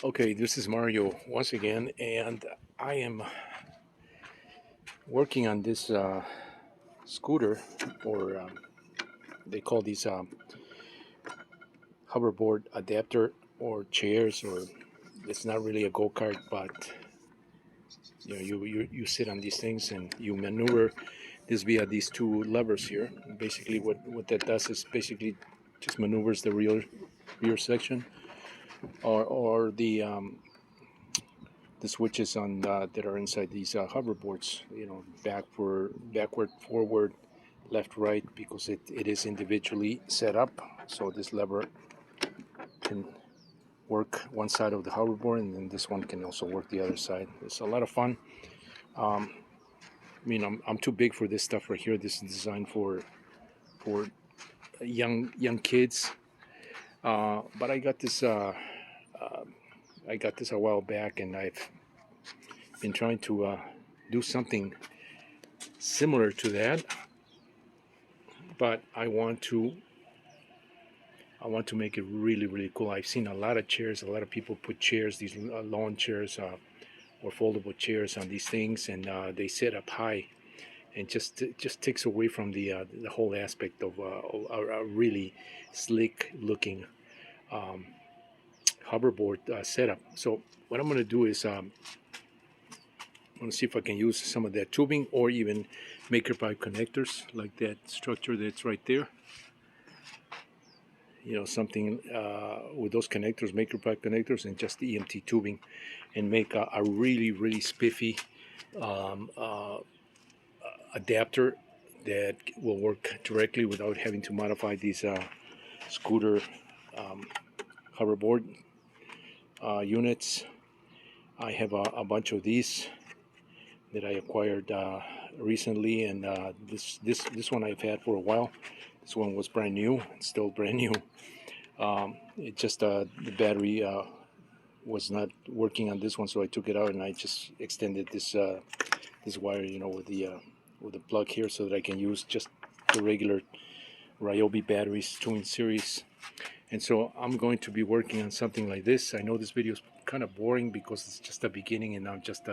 Okay, this is Mario once again, and I am working on this scooter, or they call these hoverboard adapter or chairs, or it's not really a go-kart, but you sit on these things and you maneuver this via these two levers here. Basically, what that does is basically just maneuvers the rear section or the switches on that are inside these hoverboards, backward, forward, left, right, because it is individually set up. So this lever can work one side of the hoverboard, and then this one can also work the other side. It's a lot of fun. I'm too big for this stuff right here. This is designed for young kids. But I got this a while back, and I've been trying to do something similar to that, but I want to make it really really cool. I've seen a lot of chairs. A lot of people put chairs, these lawn chairs or foldable chairs, on these things, and they sit up high, and just takes away from the whole aspect of a really slick looking um, hoverboard setup. So what I'm going to do is I'm going to see if I can use some of that tubing or even maker pipe connectors like that structure that's right there. Something with those connectors, maker pipe connectors, and just the EMT tubing, and make a really really spiffy um, uh, adapter that will work directly without having to modify these scooter um, hoverboard units. I have a bunch of these that I acquired recently, and this one I've had for a while. This one was brand new, it's still brand new. It just the battery was not working on this one, so I took it out and I just extended this wire, with the plug here, so that I can use just the regular Ryobi batteries, 2 in series. And so I'm going to be working on something like this. I know this video is kind of boring because it's just the beginning, and I'm just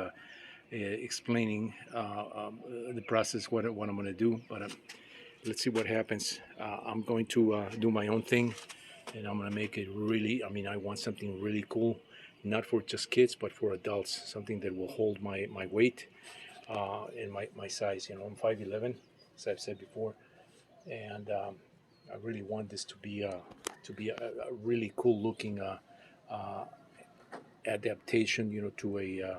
explaining the process, what I'm going to do. But let's see what happens. I'm going to do my own thing, and I'm going to make it really, I want something really cool, not for just kids, but for adults, something that will hold my weight and my size. I'm 5'11", as I've said before, and I really want this to be a really cool looking uh, adaptation, to a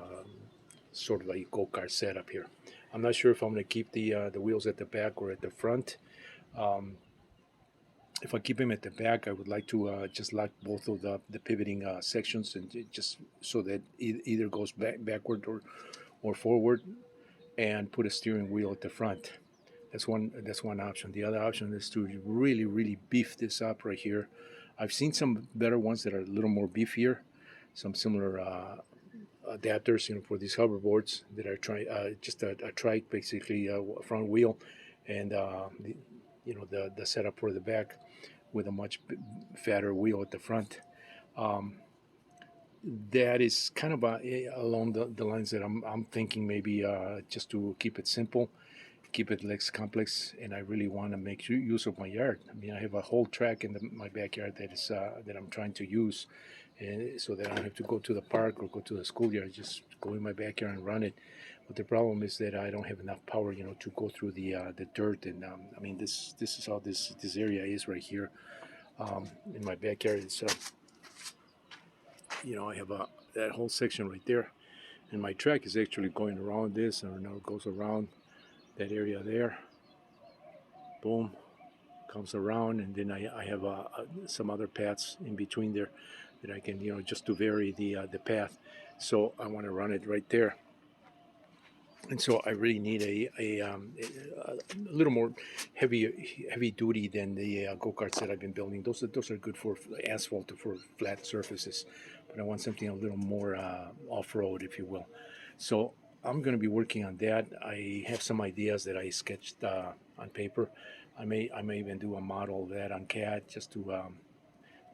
sort of a go-kart setup here. I'm not sure if I'm going to keep the wheels at the back or at the front. Um, if I keep them at the back, I would like to just lock both of the pivoting sections, and just so that either goes backward or forward, and put a steering wheel at the front. That's one option. The other option is to really really beef this up right here. I've seen some better ones that are a little more beefier, some similar adapters, for these hoverboards that are just a trike, basically a front wheel, and the setup for the back with a much fatter wheel at the front. Um, that is kind of along the lines that I'm thinking, maybe just to keep it simple, keep it less complex, and I really want to make use of my yard. I have a whole track in my backyard that I'm trying to use, and so that I don't have to go to the park or go to the schoolyard. Just go in my backyard and run it. But the problem is that I don't have enough power, to go through the dirt. And this is how this area is right here in my backyard. It's I have that whole section right there, and my track is actually going around this, and now it goes around that area there. Boom, comes around, and then I have some other paths in between there that I can, just to vary the path. So I want to run it right there, and so I really need a little more heavy duty than the go-karts that I've been building. Those are good for asphalt or for flat surfaces, but I want something a little more off-road, if you will. So I'm going to be working on that. I have some ideas that I sketched on paper. I may even do a model of that on CAD, just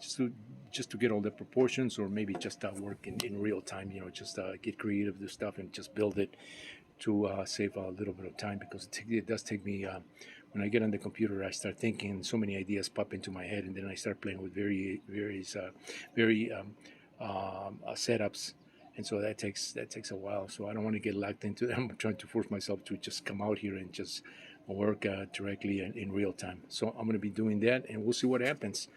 just to get all the proportions, or maybe just work in real time. Just get creative with stuff and just build it to save a little bit of time, because it does take me. When I get on the computer, I start thinking. So many ideas pop into my head, and then I start playing with very setups, and so that takes a while. So I don't want to get locked into them. I'm trying to force myself to just come out here and just work directly in real time. So I'm going to be doing that, and we'll see what happens.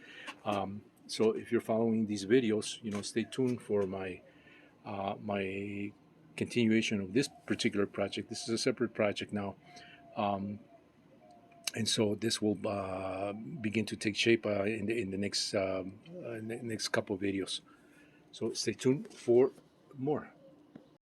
So if you're following these videos, stay tuned for my continuation of this particular project. This is a separate project now. And so this will begin to take shape in the next couple of videos. So stay tuned for more.